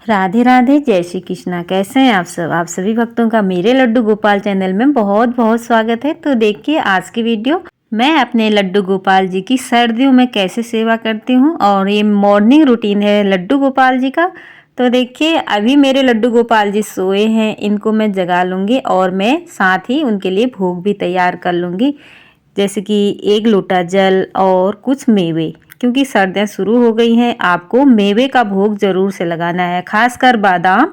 राधे राधे, जय श्री कृष्णा। कैसे हैं आप सब? आप सभी भक्तों का मेरे लड्डू गोपाल चैनल में बहुत बहुत स्वागत है। तो देखिए आज की वीडियो, मैं अपने लड्डू गोपाल जी की सर्दियों में कैसे सेवा करती हूँ और ये मॉर्निंग रूटीन है लड्डू गोपाल जी का। तो देखिए अभी मेरे लड्डू गोपाल जी सोए हैं, इनको मैं जगा लूँगी और मैं साथ ही उनके लिए भोग भी तैयार कर लूँगी, जैसे कि 1 लोटा जल और कुछ मेवे। क्योंकि सर्दियाँ शुरू हो गई हैं, आपको मेवे का भोग ज़रूर से लगाना है, खासकर बादाम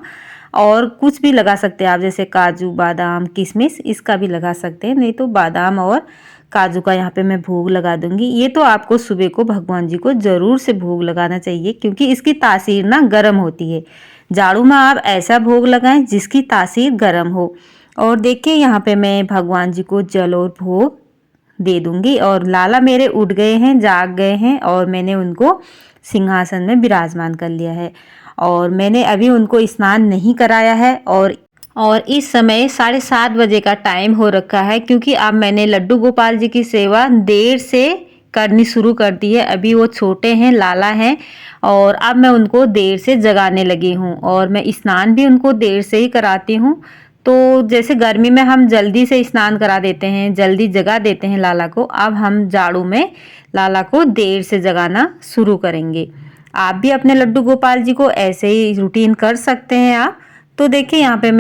और कुछ भी लगा सकते हैं आप, जैसे काजू बादाम किशमिश इसका भी लगा सकते हैं, नहीं तो बादाम और काजू का यहाँ पे मैं भोग लगा दूंगी। ये तो आपको सुबह को भगवान जी को ज़रूर से भोग लगाना चाहिए, क्योंकि इसकी तासीर ना गर्म होती है। जाड़ू में आप ऐसा भोग लगाएं जिसकी तासीर गर्म हो। और देखिए यहाँ पे मैं भगवान जी को जल और भोग दे दूंगी और लाला मेरे उठ गए हैं, जाग गए हैं और मैंने उनको सिंहासन में विराजमान कर लिया है। और मैंने अभी उनको स्नान नहीं कराया है और इस समय 7:30 बजे का टाइम हो रखा है, क्योंकि अब मैंने लड्डू गोपाल जी की सेवा देर से करनी शुरू कर दी है। अभी वो छोटे हैं, लाला हैं, और अब मैं उनको देर से जगाने लगी हूँ और मैं स्नान भी उनको देर से ही कराती हूँ। तो जैसे गर्मी में हम जल्दी से स्नान करा देते हैं, जल्दी जगा देते हैं लाला को, अब हम जाड़ू में लाला को देर से जगाना शुरू करेंगे। आप भी अपने लड्डू गोपाल जी को ऐसे ही रूटीन कर सकते हैं आप। तो देखिए यहाँ पे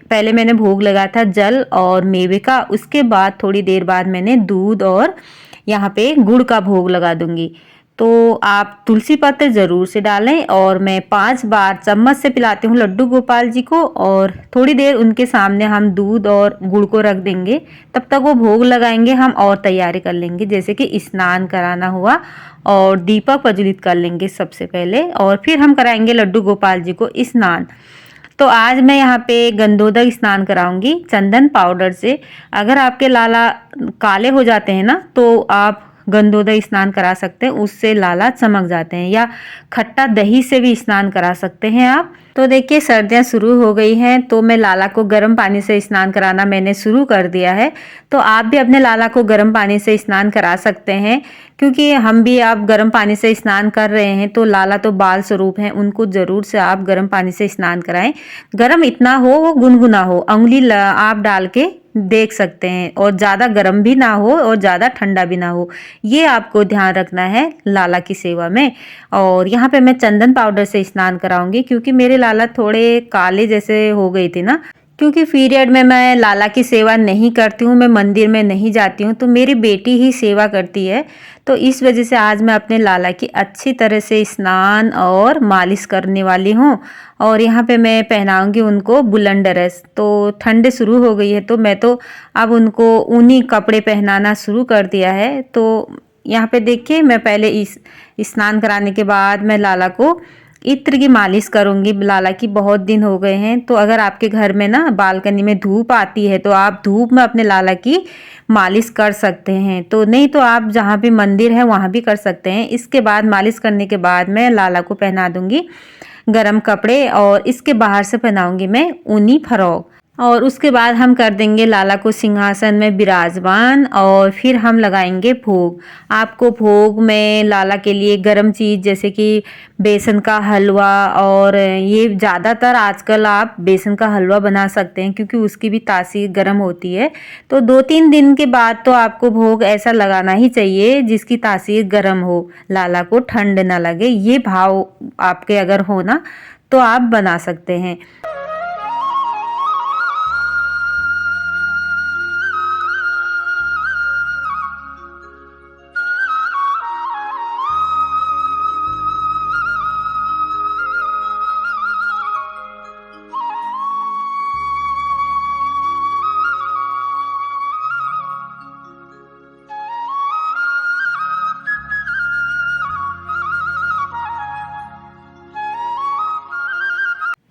पहले मैंने भोग लगाया था जल और मेवे का, उसके बाद थोड़ी देर बाद मैंने दूध और यहाँ पे गुड़ का भोग लगा दूंगी। तो आप तुलसी पत्ते ज़रूर से डालें और मैं 5 बार चम्मच से पिलाती हूँ लड्डू गोपाल जी को, और थोड़ी देर उनके सामने हम दूध और गुड़ को रख देंगे। तब तक वो भोग लगाएंगे, हम और तैयारी कर लेंगे, जैसे कि स्नान कराना हुआ और दीपक प्रज्वलित कर लेंगे सबसे पहले, और फिर हम कराएंगे लड्डू गोपाल जी को स्नान। तो आज मैं यहाँ पे गंधोदक स्नान कराऊंगी चंदन पाउडर से। अगर आपके लाला काले हो जाते हैं ना, तो आप गंधोदक स्नान करा सकते हैं, उससे लाला चमक जाते हैं, या खट्टा दही से भी स्नान करा सकते हैं आप। तो देखिए सर्दियाँ शुरू हो गई हैं, तो मैं लाला को गर्म पानी से स्नान कराना मैंने शुरू कर दिया है। तो आप भी अपने लाला को गर्म पानी से स्नान करा सकते हैं, क्योंकि हम भी आप गर्म पानी से स्नान कर रहे हैं, तो लाला तो बाल स्वरूप हैं, उनको ज़रूर से आप गर्म पानी से स्नान कराएं। गर्म इतना हो वो गुनगुना हो, उंगली आप डाल के देख सकते हैं, और ज़्यादा गर्म भी ना हो और ज़्यादा ठंडा भी ना हो, ये आपको ध्यान रखना है लाला की सेवा में। और यहाँ पे मैं चंदन पाउडर से स्नान कराऊंगी, क्योंकि मेरे लाला थोड़े काले जैसे हो गई थी ना, क्योंकि पीरियड में मैं लाला की सेवा नहीं करती हूँ, मैं मंदिर में नहीं जाती हूँ, तो मेरी बेटी ही सेवा करती है। तो इस वजह से आज मैं अपने लाला की अच्छी तरह से स्नान और मालिश करने वाली हूँ। और यहाँ पे मैं पहनाऊंगी उनको वुलन ड्रेस। तो ठंड शुरू हो गई है, तो मैं तो अब उनको ऊनी कपड़े पहनाना शुरू कर दिया है। तो यहाँ पे देखिए मैं पहले इस स्नान कराने के बाद मैं लाला को इत्र की मालिश करूंगी। लाला की बहुत दिन हो गए हैं, तो अगर आपके घर में ना बालकनी में धूप आती है, तो आप धूप में अपने लाला की मालिश कर सकते हैं। तो नहीं तो आप जहाँ भी मंदिर है वहाँ भी कर सकते हैं। इसके बाद मालिश करने के बाद मैं लाला को पहना दूंगी गरम कपड़े, और इसके बाहर से पहनाऊंगी मैं ऊनी फ्रॉक। और उसके बाद हम कर देंगे लाला को सिंहासन में विराजमान, और फिर हम लगाएंगे भोग। आपको भोग में लाला के लिए गरम चीज़ जैसे कि बेसन का हलवा, और ये ज़्यादातर आजकल आप बेसन का हलवा बना सकते हैं, क्योंकि उसकी भी तासीर गर्म होती है। तो 2-3 दिन के बाद तो आपको भोग ऐसा लगाना ही चाहिए जिसकी तासीर गर्म हो, लाला को ठंड ना लगे। ये भाव आपके अगर हो ना, तो आप बना सकते हैं।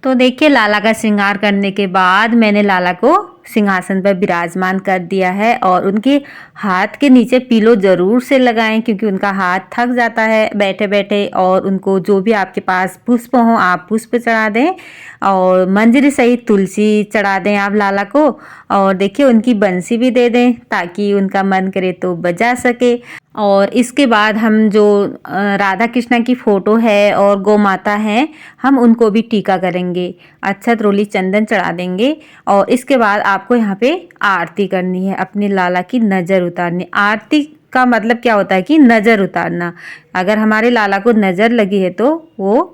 तो देखिए लाला का श्रृंगार करने के बाद मैंने लाला को सिंहासन पर विराजमान कर दिया है, और उनके हाथ के नीचे पीलो जरूर से लगाएं, क्योंकि उनका हाथ थक जाता है बैठे बैठे। और उनको जो भी आपके पास पुष्प हो आप पुष्प चढ़ा दें, और मंजरी सहित तुलसी चढ़ा दें आप लाला को। और देखिए उनकी बंसी भी दे दें, ताकि उनका मन करे तो बजा सके। और इसके बाद हम जो राधा कृष्णा की फ़ोटो है और गौ माता है, हम उनको भी टीका करेंगे, अक्षत रोली चंदन चढ़ा देंगे। और इसके बाद आपको यहाँ पे आरती करनी है, अपने लाला की नज़र उतारनी। आरती का मतलब क्या होता है कि नज़र उतारना। अगर हमारे लाला को नज़र लगी है तो वो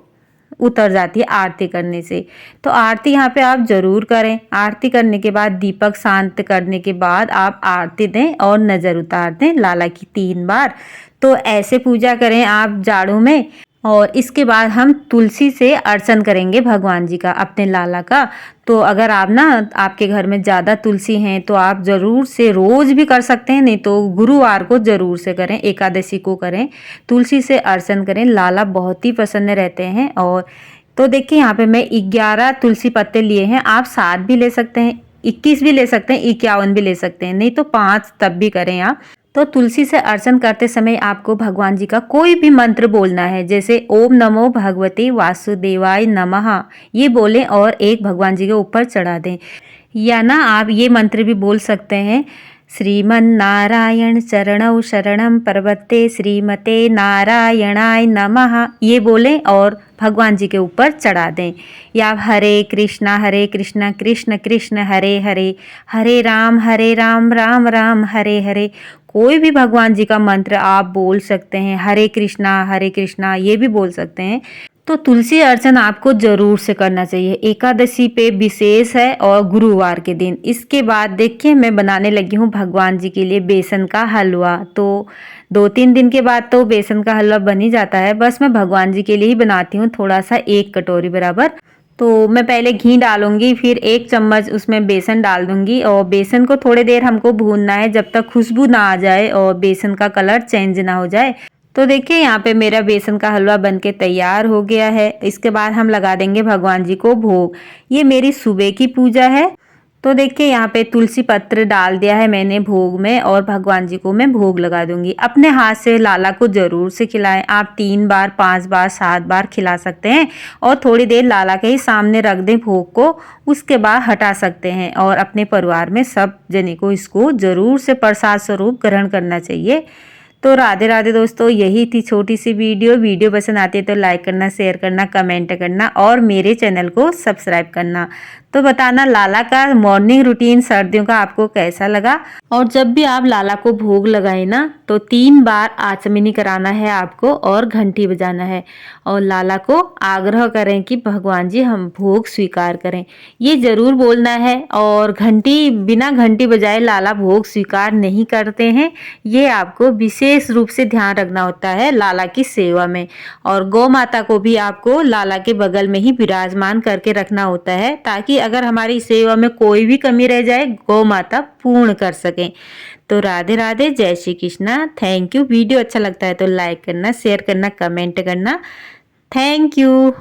उतर जाती है आरती करने से। तो आरती यहाँ पे आप जरूर करें। आरती करने के बाद दीपक शांत करने के बाद आप आरती दें और नज़र उतार दें लाला की 3 बार। तो ऐसे पूजा करें आप जाड़ों में। और इसके बाद हम तुलसी से अर्चन करेंगे भगवान जी का, अपने लाला का। तो अगर आप ना आपके घर में ज़्यादा तुलसी हैं तो आप ज़रूर से रोज़ भी कर सकते हैं, नहीं तो गुरुवार को ज़रूर से करें, एकादशी को करें, तुलसी से अर्चन करें। लाला बहुत ही प्रसन्न रहते हैं। और तो देखिए यहाँ पे मैं 11 तुलसी पत्ते लिए हैं, आप 7 भी ले सकते हैं, 21 भी ले सकते हैं, 51 भी ले सकते हैं, नहीं तो 5 तब भी करें आप। तो तुलसी से अर्चन करते समय आपको भगवान जी का कोई भी मंत्र बोलना है, जैसे ओम नमो भगवते वासुदेवाय नमः ये बोलें और एक भगवान जी के ऊपर चढ़ा दें। या ना आप ये मंत्र भी बोल सकते हैं, श्रीमन नारायण चरणौ शरणम प्रपद्ये श्रीमते नारायणाय नमः ये बोलें और भगवान जी के ऊपर चढ़ा दें। या हरे कृष्णा कृष्ण कृष्ण हरे हरे, हरे राम राम राम हरे हरे, कोई भी भगवान जी का मंत्र आप बोल सकते हैं। हरे कृष्णा ये भी बोल सकते हैं। तो तुलसी अर्चन आपको जरूर से करना चाहिए, एकादशी पे विशेष है और गुरुवार के दिन। इसके बाद देखिए मैं बनाने लगी हूँ भगवान जी के लिए बेसन का हलवा। तो 2-3 दिन के बाद तो बेसन का हलवा बन ही जाता है, बस मैं भगवान जी के लिए ही बनाती हूँ, थोड़ा सा 1 कटोरी बराबर। तो मैं पहले घी डालूंगी, फिर 1 चम्मच उसमें बेसन डाल दूंगी और बेसन को थोड़ी देर हमको भूनना है जब तक खुशबू ना आ जाए और बेसन का कलर चेंज ना हो जाए। तो देखिए यहाँ पे मेरा बेसन का हलवा बनके तैयार हो गया है। इसके बाद हम लगा देंगे भगवान जी को भोग। ये मेरी सुबह की पूजा है। तो देखिए यहाँ पे तुलसी पत्र डाल दिया है मैंने भोग में और भगवान जी को मैं भोग लगा दूंगी। अपने हाथ से लाला को जरूर से खिलाएं। आप 3 बार 5 बार 7 बार खिला सकते हैं और थोड़ी देर लाला के ही सामने रख दें भोग को, उसके बाद हटा सकते हैं। और अपने परिवार में सब जने को इसको जरूर से प्रसाद स्वरूप ग्रहण करना चाहिए। तो राधे राधे दोस्तों, यही थी छोटी सी वीडियो पसंद आती है तो लाइक करना, शेयर करना, कमेंट करना और मेरे चैनल को सब्सक्राइब करना। तो बताना लाला का मॉर्निंग रूटीन सर्दियों का आपको कैसा लगा। और जब भी आप लाला को भोग लगाए ना तो 3 बार आचमनी कराना है आपको और घंटी बजाना है और लाला को आग्रह करें कि भगवान जी हम भोग स्वीकार करें, ये जरूर बोलना है। और घंटी बिना घंटी बजाए लाला भोग स्वीकार नहीं करते हैं, ये आपको विशेष रूप से ध्यान रखना होता है लाला की सेवा में। और गौ माता को भी आपको लाला के बगल में ही विराजमान करके रखना होता है, ताकि अगर हमारी सेवा में कोई भी कमी रह जाए गौ माता पूर्ण कर सकें। तो राधे राधे, जय Shri Krishna, thank you. Video अच्छा लगता है तो लाइक करना, शेयर करना, कमेंट करना। Thank you.